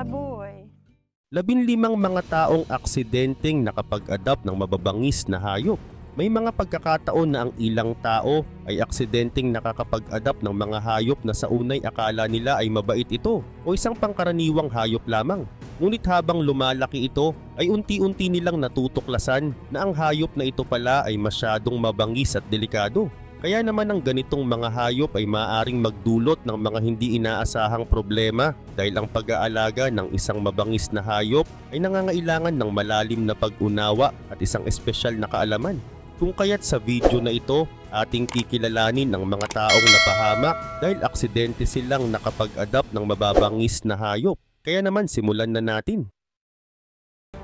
baboy. 15 mga taong aksidenteng nakapag-adapt ng mababangis na hayop. May mga pagkakataon na ang ilang tao ay aksidenteng nakakapag-adapt ng mga hayop na sa unay akala nila ay mabait ito o isang pangkaraniwang hayop lamang. Ngunit habang lumalaki ito ay unti-unti nilang natutuklasan na ang hayop na ito pala ay masyadong mabangis at delikado. Kaya naman ang ganitong mga hayop ay maaaring magdulot ng mga hindi inaasahang problema dahil ang pag-aalaga ng isang mabangis na hayop ay nangangailangan ng malalim na pag-unawa at isang espesyal na kaalaman. Kung kaya't sa video na ito, ating kikilalanin ang mga taong napahamak dahil aksidente silang nakapag-adapt ng mababangis na hayop. Kaya naman simulan na natin.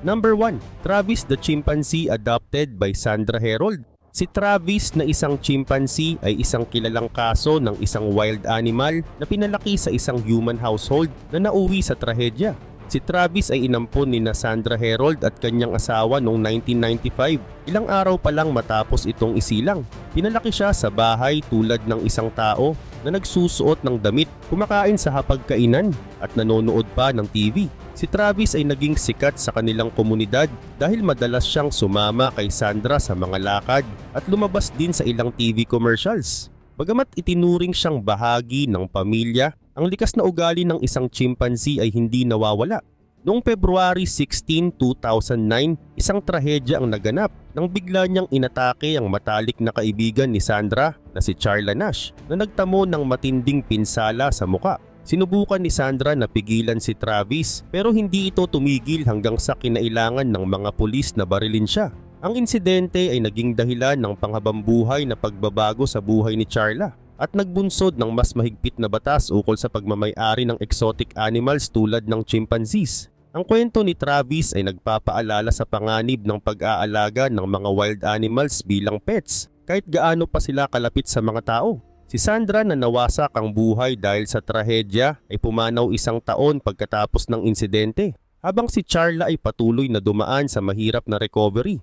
Number 1. Travis the Chimpanzee adopted by Sandra Herold. Si Travis na isang chimpanzee ay isang kilalang kaso ng isang wild animal na pinalaki sa isang human household na nauwi sa trahedya. Si Travis ay inampon ni Sandra Herold at kanyang asawa noong 1995, ilang araw pa lang matapos itong isilang. Pinalaki siya sa bahay tulad ng isang tao na nagsusuot ng damit, kumakain sa hapagkainan at nanonood pa ng TV. Si Travis ay naging sikat sa kanilang komunidad dahil madalas siyang sumama kay Sandra sa mga lakad at lumabas din sa ilang TV commercials. Bagamat itinuring siyang bahagi ng pamilya, ang likas na ugali ng isang chimpanzee ay hindi nawawala. Noong February 16, 2009, isang trahedya ang naganap nang bigla niyang inatake ang matalik na kaibigan ni Sandra na si Charla Nash na nagtamo ng matinding pinsala sa muka. Sinubukan ni Sandra na pigilan si Travis pero hindi ito tumigil hanggang sa kinailangan ng mga pulis na barilin siya. Ang insidente ay naging dahilan ng panghabambuhay na pagbabago sa buhay ni Charla at nagbunsod ng mas mahigpit na batas ukol sa pagmamay-ari ng exotic animals tulad ng chimpanzees. Ang kwento ni Travis ay nagpapaalala sa panganib ng pag-aalaga ng mga wild animals bilang pets kahit gaano pa sila kalapit sa mga tao. Si Sandra na nawasak ang buhay dahil sa trahedya ay pumanaw 1 taon pagkatapos ng insidente, habang si Charla ay patuloy na dumaan sa mahirap na recovery.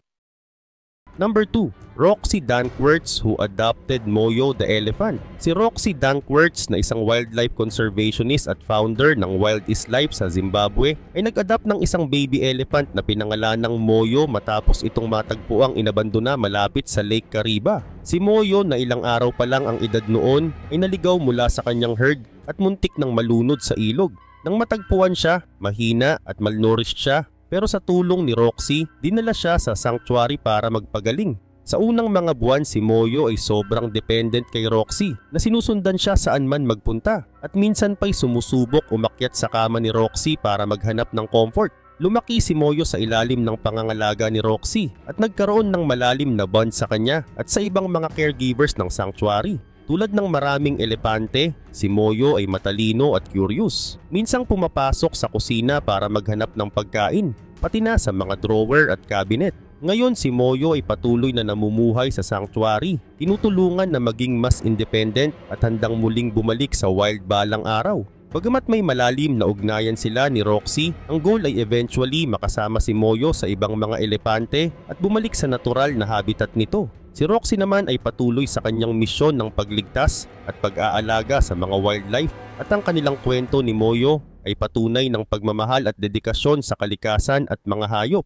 Number 2. Roxy Dankworth who adopted Moyo the elephant. Si Roxy Dankworth na isang wildlife conservationist at founder ng Wild is Life sa Zimbabwe ay nag-adopt ng isang baby elephant na pinangalanang Moyo matapos itong matagpuang inabandona malapit sa Lake Kariba. Si Moyo na ilang araw pa lang ang edad noon ay naligaw mula sa kanyang herd at muntik nang malunod sa ilog. Nang matagpuan siya, mahina at malnourished siya. Pero sa tulong ni Roxy, dinala siya sa sanctuary para magpagaling. Sa unang mga buwan, si Moyo ay sobrang dependent kay Roxy na sinusundan siya saan man magpunta at minsan pa'y sumusubok umakyat sa kama ni Roxy para maghanap ng comfort. Lumaki si Moyo sa ilalim ng pangangalaga ni Roxy at nagkaroon ng malalim na bond sa kanya at sa ibang mga caregivers ng sanctuary. Tulad ng maraming elepante, si Moyo ay matalino at curious. Minsang pumapasok sa kusina para maghanap ng pagkain, pati na sa mga drawer at cabinet. Ngayon si Moyo ay patuloy na namumuhay sa sanctuary, tinutulungan na maging mas independent at handang muling bumalik sa wild balang araw. Bagamat may malalim na ugnayan sila ni Roxy, ang goal ay eventually makasama si Moyo sa ibang mga elepante at bumalik sa natural na habitat nito. Si Roxy naman ay patuloy sa kanyang misyon ng pagligtas at pag-aalaga sa mga wildlife at ang kanilang kwento ni Moyo ay patunay ng pagmamahal at dedikasyon sa kalikasan at mga hayop.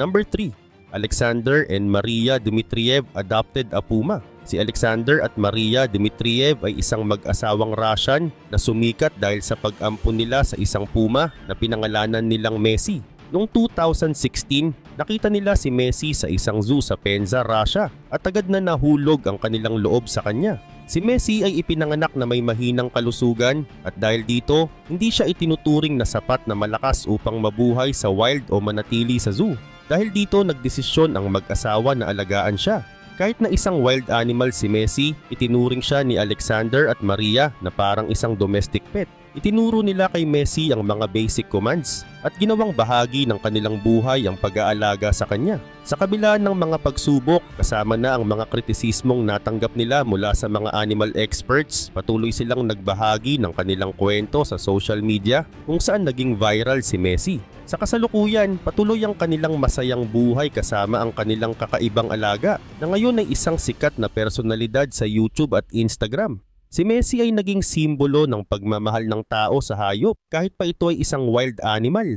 Number 3. Alexander and Maria Dmitriev adopted a puma. Si Alexander at Maria Dmitriev ay isang mag-asawang Russian na sumikat dahil sa pag-ampun nila sa isang puma na pinangalanan nilang Messi. Noong 2016, nakita nila si Messi sa isang zoo sa Penza, Russia at agad na nahulog ang kanilang loob sa kanya. Si Messi ay ipinanganak na may mahinang kalusugan at dahil dito, hindi siya itinuturing na sapat na malakas upang mabuhay sa wild o manatili sa zoo. Dahil dito, nagdesisyon ang mag-asawa na alagaan siya. Kahit na isang wild animal si Messi, itinuring siya ni Alexander at Maria na parang isang domestic pet. Itinuro nila kay Messi ang mga basic commands at ginawang bahagi ng kanilang buhay ang pag-aalaga sa kanya. Sa kabila ng mga pagsubok, kasama na ang mga kritisismong natanggap nila mula sa mga animal experts, patuloy silang nagbahagi ng kanilang kwento sa social media kung saan naging viral si Messi. Sa kasalukuyan, patuloy ang kanilang masayang buhay kasama ang kanilang kakaibang alaga na ngayon ay isang sikat na personalidad sa YouTube at Instagram. Si Messi ay naging simbolo ng pagmamahal ng tao sa hayop kahit pa ito ay isang wild animal.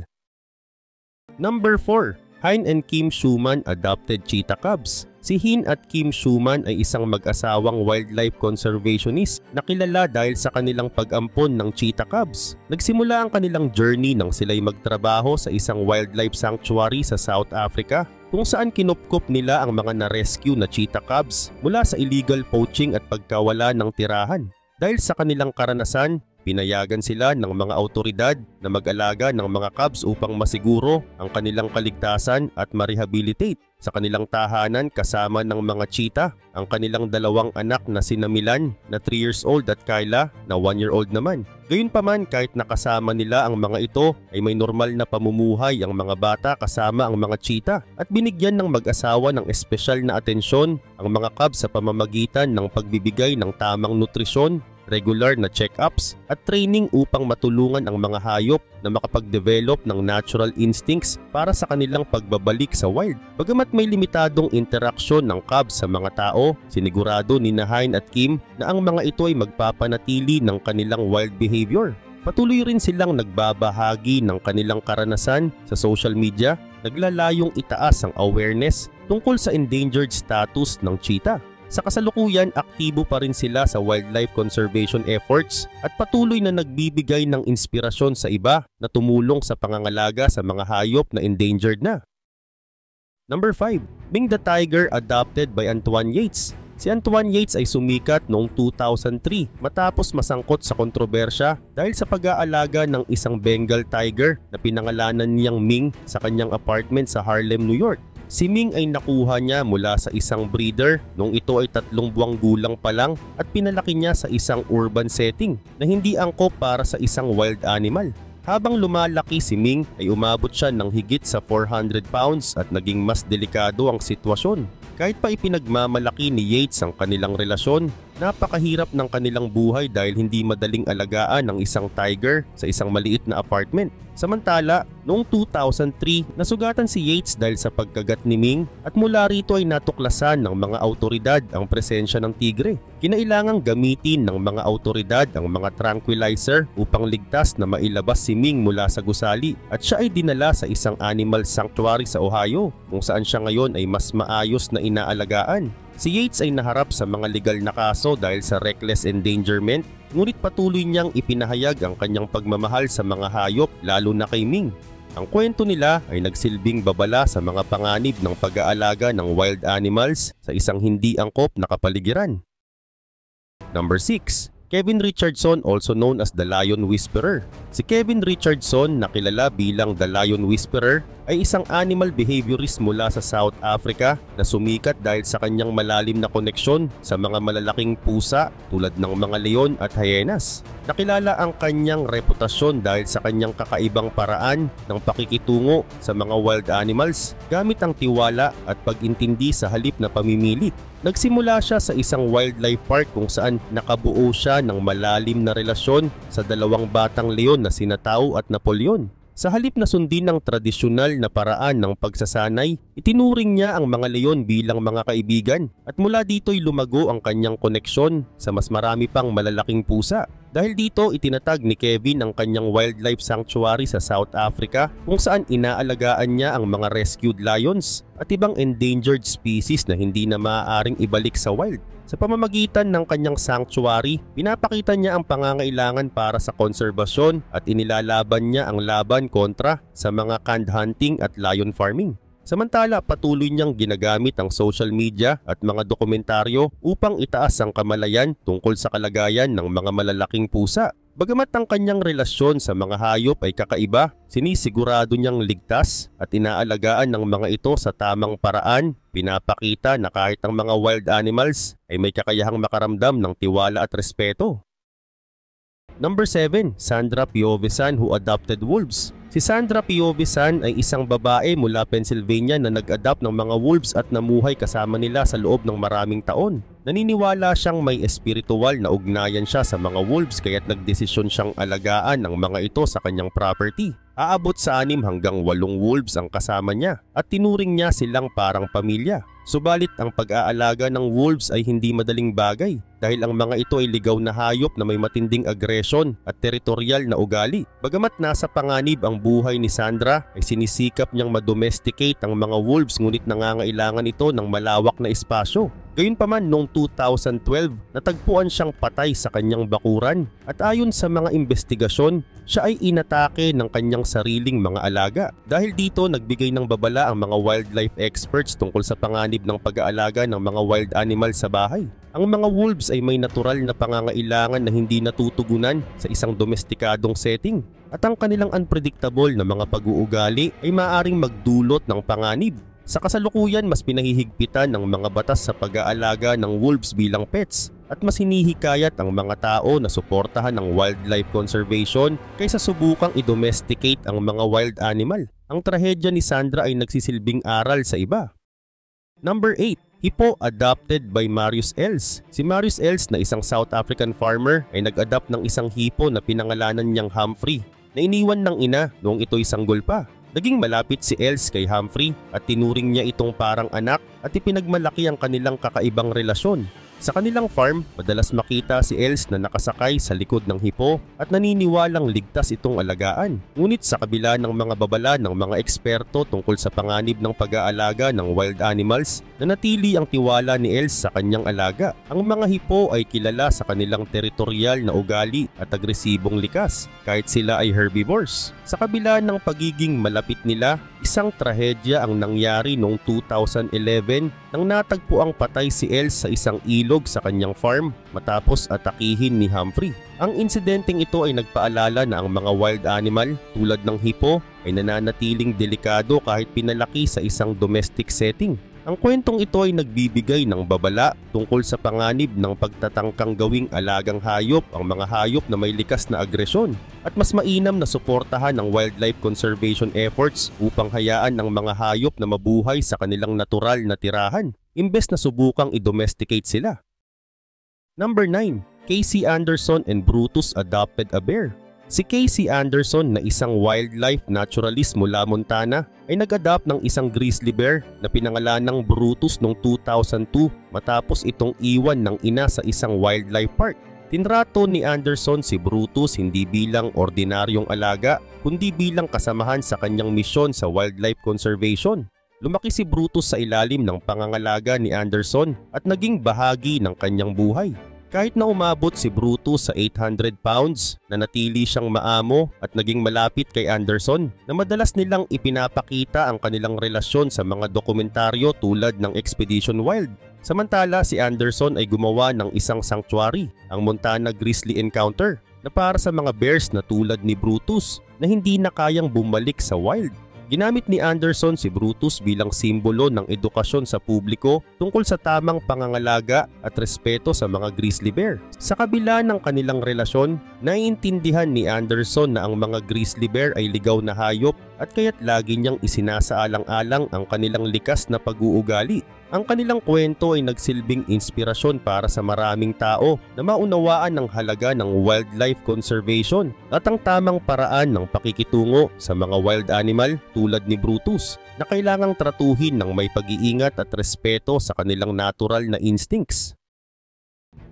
Number 4. Hein and Kim Schumann adopted cheetah cubs. Si Hein at Kim Schumann ay isang mag-asawang wildlife conservationist na kilala dahil sa kanilang pag-ampon ng cheetah cubs. Nagsimula ang kanilang journey nang sila'y magtrabaho sa isang wildlife sanctuary sa South Africa kung saan kinupkop nila ang mga na-rescue na cheetah cubs mula sa illegal poaching at pagkawala ng tirahan. Dahil sa kanilang karanasan, pinayagan sila ng mga autoridad na mag-alaga ng mga cubs upang masiguro ang kanilang kaligtasan at ma-rehabilitate. Sa kanilang tahanan kasama ng mga cheetah ang kanilang dalawang anak na sina Milan na 3 years old at Kyla na 1 year old naman. Gayunpaman kahit nakasama nila ang mga ito ay may normal na pamumuhay ang mga bata kasama ang mga cheetah at binigyan ng mag-asawa ng espesyal na atensyon ang mga cubs sa pamamagitan ng pagbibigay ng tamang nutrisyon, regular na check-ups at training upang matulungan ang mga hayop na makapag-develop ng natural instincts para sa kanilang pagbabalik sa wild. Bagamat may limitadong interaksyon ng cubs sa mga tao, sinigurado ni Hein at Kim na ang mga ito ay magpapanatili ng kanilang wild behavior. Patuloy rin silang nagbabahagi ng kanilang karanasan sa social media, naglalayong itaas ang awareness tungkol sa endangered status ng cheetah. Sa kasalukuyan, aktibo pa rin sila sa wildlife conservation efforts at patuloy na nagbibigay ng inspirasyon sa iba na tumulong sa pangangalaga sa mga hayop na endangered na. Number 5. Ming the Tiger adopted by Antoine Yates. Si Antoine Yates ay sumikat noong 2003 matapos masangkot sa kontrobersya dahil sa pag-aalaga ng isang Bengal tiger na pinangalanan niyang Ming sa kanyang apartment sa Harlem, New York. Si Ming ay nakuha niya mula sa isang breeder nung ito ay 3 buwang gulang pa lang at pinalaki niya sa isang urban setting na hindi angkop para sa isang wild animal. Habang lumalaki si Ming ay umabot siya ng higit sa 400 pounds at naging mas delikado ang sitwasyon. Kahit pa ipinagmamalaki ni Yates ang kanilang relasyon, napakahirap ng kanilang buhay dahil hindi madaling alagaan ng isang tiger sa isang maliit na apartment. Samantala, noong 2003, nasugatan si Yates dahil sa pagkagat ni Ming at mula rito ay natuklasan ng mga autoridad ang presensya ng tigre. Kinailangang gamitin ng mga autoridad ang mga tranquilizer upang ligtas na mailabas si Ming mula sa gusali at siya ay dinala sa isang animal sanctuary sa Ohio kung saan siya ngayon ay mas maayos na inaalagaan. Si Yates ay naharap sa mga legal na kaso dahil sa reckless endangerment, ngunit patuloy niyang ipinahayag ang kanyang pagmamahal sa mga hayop lalo na kay Ming. Ang kwento nila ay nagsilbing babala sa mga panganib ng pag-aalaga ng wild animals sa isang hindi angkop na kapaligiran. Number 6. Kevin Richardson, also known as the Lion Whisperer. Si Kevin Richardson, na kilala bilang the Lion Whisperer, ay isang animal behaviorist mula sa South Africa na sumikat dahil sa kanyang malalim na koneksyon sa mga malalaking pusa tulad ng mga leon at hyenas. Nakilala ang kanyang reputasyon dahil sa kanyang kakaibang paraan ng pakikitungo sa mga wild animals gamit ang tiwala at pag-intindi sa halip na pamimilit. Nagsimula siya sa isang wildlife park kung saan nakabuo siya ng malalim na relasyon sa 2 batang leon na sina Tao at Napoleon. Sa halip na sundin ng tradisyonal na paraan ng pagsasanay, itinuring niya ang mga leon bilang mga kaibigan at mula dito'y lumago ang kanyang koneksyon sa mas marami pang malalaking pusa. Dahil dito, itinatag ni Kevin ang kanyang wildlife sanctuary sa South Africa kung saan inaalagaan niya ang mga rescued lions at ibang endangered species na hindi na maaaring ibalik sa wild. Sa pamamagitan ng kanyang sanctuary, pinapakita niya ang pangangailangan para sa konserbasyon at inilalaban niya ang laban kontra sa mga canned hunting at lion farming. Samantala, patuloy niyang ginagamit ang social media at mga dokumentaryo upang itaas ang kamalayan tungkol sa kalagayan ng mga malalaking pusa. Bagamat ang kanyang relasyon sa mga hayop ay kakaiba, sinisigurado niyang ligtas at inaalagaan ng mga ito sa tamang paraan. Pinapakita na kahit ang mga wild animals ay may kakayahang makaramdam ng tiwala at respeto. Number 7. Sandra Piovesan, who adopted wolves. Si Sandra Piovesan ay isang babae mula Pennsylvania na nag-adopt ng mga wolves at namuhay kasama nila sa loob ng maraming taon. Naniniwala siyang may espiritual na ugnayan siya sa mga wolves kaya't nagdesisyon siyang alagaan ang mga ito sa kanyang property. Aabot sa 6 hanggang 8 wolves ang kasama niya at tinuring niya silang parang pamilya. Subalit ang pag-aalaga ng wolves ay hindi madaling bagay dahil ang mga ito ay ligaw na hayop na may matinding agresyon at teritorial na ugali. Bagamat nasa panganib ang buhay ni Sandra ay sinisikap niyang madomesticate ang mga wolves ngunit nangangailangan ito ng malawak na espasyo. Gayunpaman noong 2012 natagpuan siyang patay sa kanyang bakuran at ayon sa mga investigasyon siya ay inatake ng kanyang sariling mga alaga. Dahil dito nagbigay ng babala ang mga wildlife experts tungkol sa panganib ng pag-aalaga ng mga wild animal sa bahay. Ang mga wolves ay may natural na pangangailangan na hindi natutugunan sa isang domestikadong setting at ang kanilang unpredictable na mga pag-uugali ay maaaring magdulot ng panganib. Sa kasalukuyan, mas pinahihigpitan ng mga batas sa pag-aalaga ng wolves bilang pets at mas hinihikayat ang mga tao na suportahan ng wildlife conservation kaysa subukang i-domesticate ang mga wild animal. Ang trahedya ni Sandra ay nagsisilbing aral sa iba. Number 8. Hippo adopted by Marius Els. Si Marius Els na isang South African farmer ay nag-adopt ng isang hippo na pinangalanan niyang Humphrey na iniwan ng ina noong ito'y sanggol pa. Naging malapit si Els kay Humphrey at tinuring niya itong parang anak at ipinagmalaki ang kanilang kakaibang relasyon. Sa kanilang farm, madalas makita si Els na nakasakay sa likod ng hippo at naniniwalang ligtas itong alagaan. Ngunit sa kabila ng mga babala ng mga eksperto tungkol sa panganib ng pag-aalaga ng wild animals, nanatili ang tiwala ni Els sa kanyang alaga. Ang mga hippo ay kilala sa kanilang teritorial na ugali at agresibong likas kahit sila ay herbivores. Sa kabila ng pagiging malapit nila, isang trahedya ang nangyari noong 2011 nang natagpo ang patay si Els sa isang ilog sa kanyang farm matapos atakihin ni Humphrey. Ang insidenteng ito ay nagpaalala na ang mga wild animal tulad ng hippo ay nananatiling delikado kahit pinalaki sa isang domestic setting. Ang kwentong ito ay nagbibigay ng babala tungkol sa panganib ng pagtatangkang gawing alagang hayop ang mga hayop na may likas na agresyon at mas mainam na suportahan ang wildlife conservation efforts upang hayaan ang mga hayop na mabuhay sa kanilang natural na tirahan imbes na subukang i-domesticate sila. Number 9. Casey Anderson and Brutus adopted a bear. Si Casey Anderson na isang wildlife naturalist mula Montana ay nag-adopt ng isang grizzly bear na pinangalanang Brutus noong 2002 matapos itong iwan ng ina sa isang wildlife park. Tinrato ni Anderson si Brutus hindi bilang ordinaryong alaga kundi bilang kasamahan sa kanyang misyon sa wildlife conservation. Lumaki si Brutus sa ilalim ng pangangalaga ni Anderson at naging bahagi ng kanyang buhay. Kahit na umabot si Brutus sa 800 pounds, nanatili siyang maamo at naging malapit kay Anderson na madalas nilang ipinapakita ang kanilang relasyon sa mga dokumentaryo tulad ng Expedition Wild. Samantala si Anderson ay gumawa ng isang sanctuary, ang Montana Grizzly Encounter, na para sa mga bears na tulad ni Brutus na hindi na kayang bumalik sa wild. Ginamit ni Anderson si Brutus bilang simbolo ng edukasyon sa publiko tungkol sa tamang pangangalaga at respeto sa mga grizzly bear. Sa kabila ng kanilang relasyon, naiintindihan ni Anderson na ang mga grizzly bear ay ligaw na hayop at kaya't lagi niyang isinasaalang-alang ang kanilang likas na pag-uugali. Ang kanilang kwento ay nagsilbing inspirasyon para sa maraming tao na maunawaan ang halaga ng wildlife conservation at ang tamang paraan ng pakikitungo sa mga wild animal tulad ni Brutus na kailangang tratuhin ng may pag-iingat at respeto sa kanilang natural na instincts.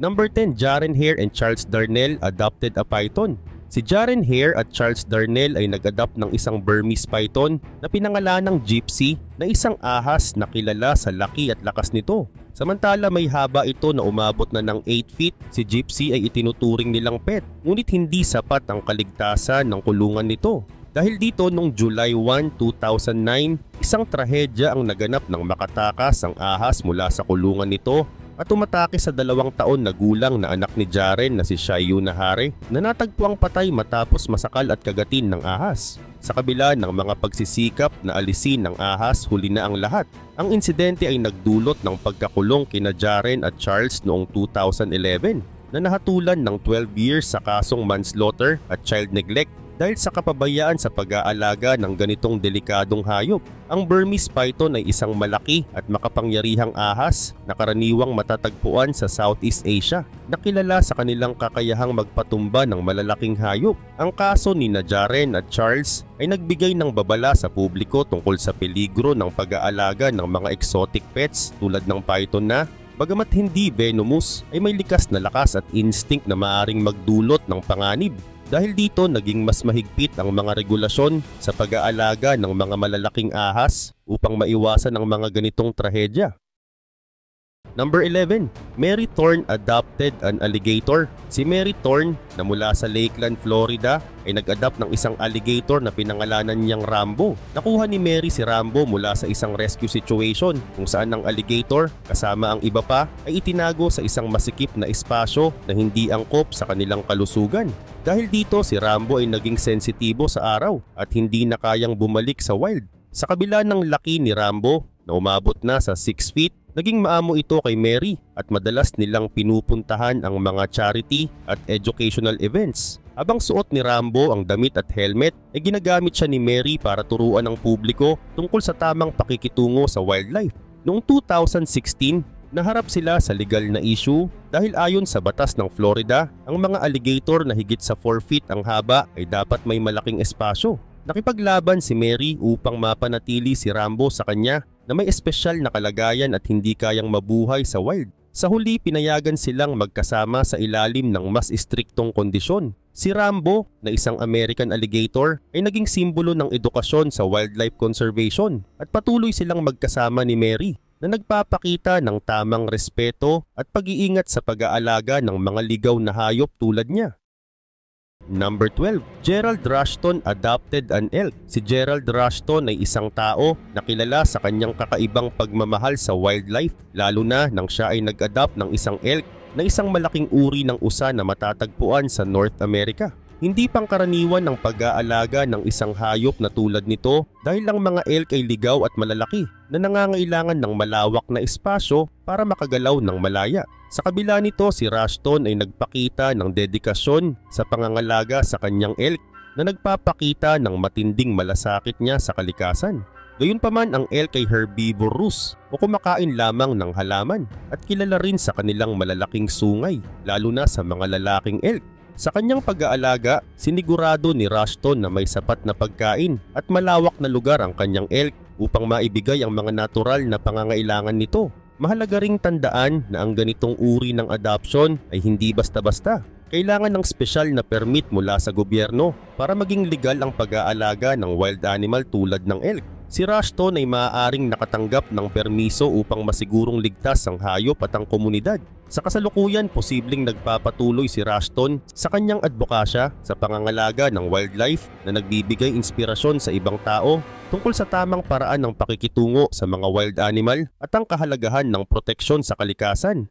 Number 10. Jaren Hare and Charles Darnell adopted a python. Si Jaren Hare at Charles Darnell ay nag-adopt ng isang Burmese python na pinangalanang Gypsy na isang ahas na kilala sa laki at lakas nito. Samantala may haba ito na umabot na ng 8 feet, si Gypsy ay itinuturing nilang pet ngunit hindi sapat ang kaligtasan ng kulungan nito. Dahil dito noong July 1, 2009, isang trahedya ang naganap nang makatakas ang ahas mula sa kulungan nito at umatake sa 2 taon na gulang na anak ni Jaren na si Shayuna Hare na natagpuang patay matapos masakal at kagatin ng ahas. Sa kabila ng mga pagsisikap na alisin ng ahas, huli na ang lahat. Ang insidente ay nagdulot ng pagkakulong kina Jaren at Charles noong 2011 na nahatulan ng 12 years sa kasong manslaughter at child neglect. dahil sa kapabayaan sa pag-aalaga ng ganitong delikadong hayop. Ang Burmese python ay isang malaki at makapangyarihang ahas na karaniwang matatagpuan sa Southeast Asia na kilala sa kanilang kakayahang magpatumba ng malalaking hayop. Ang kaso ni Jaren at Charles ay nagbigay ng babala sa publiko tungkol sa peligro ng pag-aalaga ng mga exotic pets tulad ng python na, bagamat hindi venomous, ay may likas na lakas at instinct na maaring magdulot ng panganib. Dahil dito naging mas mahigpit ang mga regulasyon sa pag-aalaga ng mga malalaking ahas upang maiwasan ang mga ganitong trahedya. Number 11. Mary Thorne adopted an alligator. Si Mary Thorne na mula sa Lakeland, Florida ay nag-adopt ng isang alligator na pinangalanan niyang Rambo. Nakuha ni Mary si Rambo mula sa isang rescue situation kung saan ang alligator kasama ang iba pa ay itinago sa isang masikip na espasyo na hindi angkop sa kanilang kalusugan. Dahil dito si Rambo ay naging sensitibo sa araw at hindi na kayang bumalik sa wild. Sa kabila ng laki ni Rambo na umabot na sa 6 feet, naging maamo ito kay Mary at madalas nilang pinupuntahan ang mga charity at educational events. Habang suot ni Rambo ang damit at helmet, ay ginagamit siya ni Mary para turuan ang publiko tungkol sa tamang pakikitungo sa wildlife. Noong 2016, naharap sila sa legal na issue dahil ayon sa batas ng Florida, ang mga alligator na higit sa 4 feet ang haba ay dapat may malaking espasyo. Nakipaglaban si Mary upang mapanatili si Rambo sa kanya na may espesyal na kalagayan at hindi kayang mabuhay sa wild. Sa huli, pinayagan silang magkasama sa ilalim ng mas istriktong kondisyon. Si Rambo, na isang American alligator, ay naging simbolo ng edukasyon sa wildlife conservation at patuloy silang magkasama ni Mary na nagpapakita ng tamang respeto at pag-iingat sa pag-aalaga ng mga ligaw na hayop tulad niya. Number 12. Gerald Rushton adopted an elk. Si Gerald Rushton ay isang tao na kilala sa kanyang kakaibang pagmamahal sa wildlife, lalo na nang siya ay nag-adopt ng isang elk na isang malaking uri ng usa na matatagpuan sa North America. Hindi pangkaraniwan ang pag-aalaga ng isang hayop na tulad nito dahil ang mga elk ay ligaw at malalaki na nangangailangan ng malawak na espasyo para makagalaw ng malaya. Sa kabila nito, si Rushton ay nagpakita ng dedikasyon sa pangangalaga sa kanyang elk na nagpapakita ng matinding malasakit niya sa kalikasan. Gayunpaman, ang elk ay herbivorous o kumakain lamang ng halaman at kilala rin sa kanilang malalaking sungay, lalo na sa mga lalaking elk. Sa kanyang pag-aalaga, sinigurado ni Rushton na may sapat na pagkain at malawak na lugar ang kanyang elk upang maibigay ang mga natural na pangangailangan nito. Mahalaga ring tandaan na ang ganitong uri ng adoption ay hindi basta-basta. Kailangan ng espesyal na permit mula sa gobyerno para maging legal ang pag-aalaga ng wild animal tulad ng elk. Si Rushton ay maaaring nakatanggap ng permiso upang masigurong ligtas ang hayop at ang komunidad. Sa kasalukuyan, posibleng nagpapatuloy si Rushton sa kanyang advokasya sa pangangalaga ng wildlife na nagbibigay inspirasyon sa ibang tao tungkol sa tamang paraan ng pakikitungo sa mga wild animal at ang kahalagahan ng proteksyon sa kalikasan.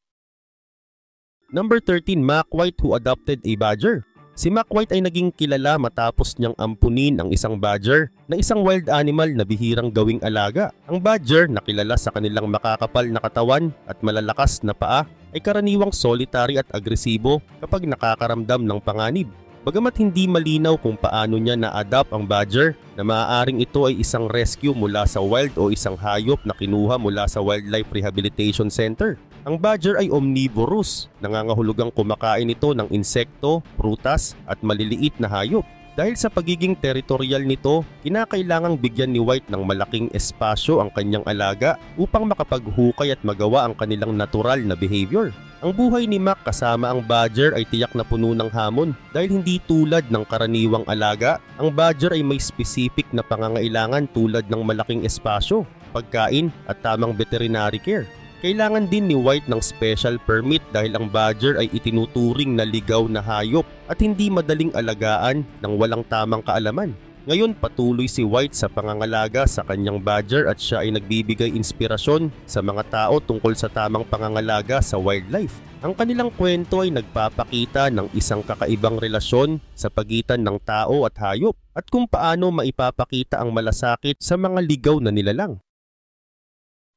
Number 13. Mac White who adopted a badger. Si Mac White ay naging kilala matapos niyang ampunin ang isang badger na isang wild animal na bihirang gawing alaga. Ang badger na kilala sa kanilang makakapal na katawan at malalakas na paa ay karaniwang solitary at agresibo kapag nakakaramdam ng panganib. Bagamat hindi malinaw kung paano niya na-adopt ang badger, na maaaring ito ay isang rescue mula sa wild o isang hayop na kinuha mula sa Wildlife Rehabilitation Center. Ang badger ay omnivorous, nangangahulugang kumakain ito ng insekto, prutas at maliliit na hayop. Dahil sa pagiging teritorial nito, kinakailangang bigyan ni White ng malaking espasyo ang kanyang alaga upang makapaghukay at magawa ang kanilang natural na behavior. Ang buhay ni Mac kasama ang badger ay tiyak na puno ng hamon dahil hindi tulad ng karaniwang alaga, ang badger ay may specific na pangangailangan tulad ng malaking espasyo, pagkain at tamang veterinary care. Kailangan din ni White ng special permit dahil ang badger ay itinuturing na ligaw na hayop at hindi madaling alagaan ng walang tamang kaalaman. Ngayon, patuloy si White sa pangangalaga sa kanyang badger at siya ay nagbibigay inspirasyon sa mga tao tungkol sa tamang pangangalaga sa wildlife. Ang kanilang kwento ay nagpapakita ng isang kakaibang relasyon sa pagitan ng tao at hayop at kung paano maipapakita ang malasakit sa mga ligaw na nilalang.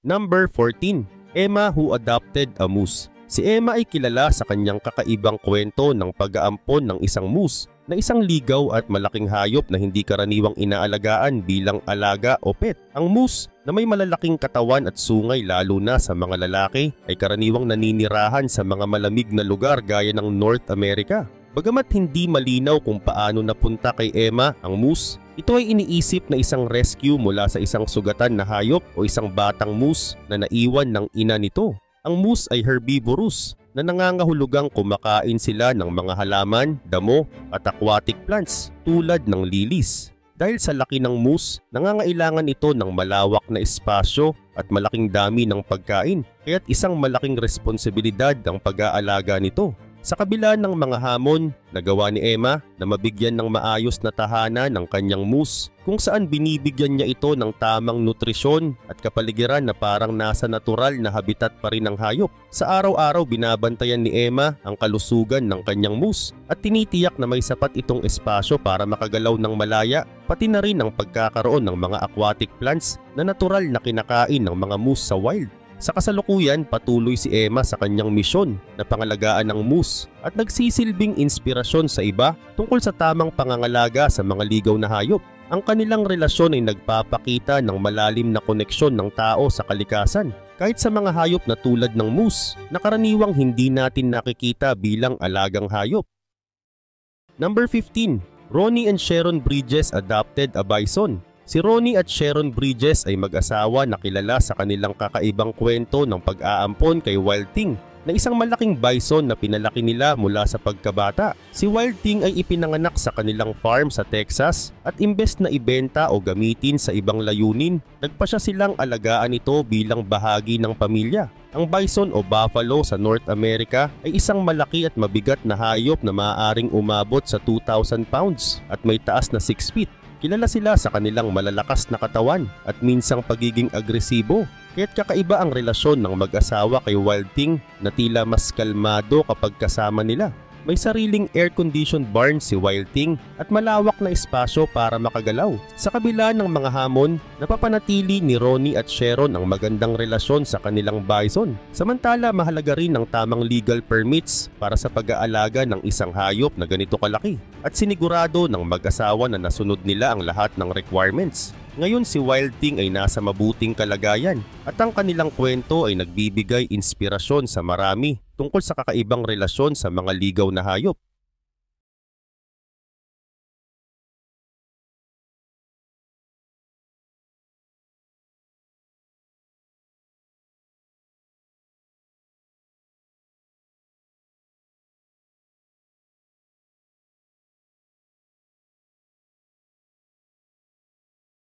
Number 14. Emma who adopted a moose. Si Emma ay kilala sa kanyang kakaibang kwento ng pag-aampon ng isang moose. na isang ligaw at malaking hayop na hindi karaniwang inaalagaan bilang alaga o pet. Ang moose na may malalaking katawan at sungay lalo na sa mga lalaki ay karaniwang naninirahan sa mga malamig na lugar gaya ng North America. Bagamat hindi malinaw kung paano napunta kay Emma ang moose, ito ay iniisip na isang rescue mula sa isang sugatan na hayop o isang batang moose na naiwan ng ina nito. Ang moose ay herbivorous na nangangahulugang kumakain sila ng mga halaman, damo at aquatic plants tulad ng lilies. Dahil sa laki ng moose, nangangailangan ito ng malawak na espasyo at malaking dami ng pagkain, kaya't isang malaking responsibilidad ang pag-aalaga nito. Sa kabila ng mga hamon, nagawa ni Emma na mabigyan ng maayos na tahanan ng kanyang moose kung saan binibigyan niya ito ng tamang nutrisyon at kapaligiran na parang nasa natural na habitat pa rin ng hayop. Sa araw-araw binabantayan ni Emma ang kalusugan ng kanyang moose at tinitiyak na may sapat itong espasyo para makagalaw ng malaya, pati na rin ang pagkakaroon ng mga aquatic plants na natural na kinakain ng mga moose sa wild. Sa kasalukuyan, patuloy si Emma sa kanyang misyon na pangalagaan ng moose at nagsisilbing inspirasyon sa iba tungkol sa tamang pangangalaga sa mga ligaw na hayop. Ang kanilang relasyon ay nagpapakita ng malalim na koneksyon ng tao sa kalikasan, kahit sa mga hayop na tulad ng moose na karaniwang hindi natin nakikita bilang alagang hayop. Number 15. Ronnie and Sharon Bridges adopted a bison. Si Ronnie at Sharon Bridges ay mag-asawa na kilala sa kanilang kakaibang kwento ng pag-aampon kay Wild Thing na isang malaking bison na pinalaki nila mula sa pagkabata. Si Wild Thing ay ipinanganak sa kanilang farm sa Texas at imbes na ibenta o gamitin sa ibang layunin, nagpasya silang alagaan ito bilang bahagi ng pamilya. Ang bison o buffalo sa North America ay isang malaki at mabigat na hayop na maaaring umabot sa 2,000 pounds at may taas na 6 feet. Kilala sila sa kanilang malalakas na katawan at minsang pagiging agresibo, kaya't kakaiba ang relasyon ng mag-asawa kay Wild Thing na tila mas kalmado kapag kasama nila. May sariling air-conditioned barn si Wild Thing at malawak na espasyo para makagalaw. Sa kabila ng mga hamon, napapanatili ni Ronnie at Sharon ang magandang relasyon sa kanilang bison. Samantala, mahalaga rin ang tamang legal permits para sa pag-aalaga ng isang hayop na ganito kalaki at sinigurado ng mag-asawa na nasunod nila ang lahat ng requirements. Ngayon si Wild Thing ay nasa mabuting kalagayan at ang kanilang kwento ay nagbibigay inspirasyon sa marami tungkol sa kakaibang relasyon sa mga ligaw na hayop.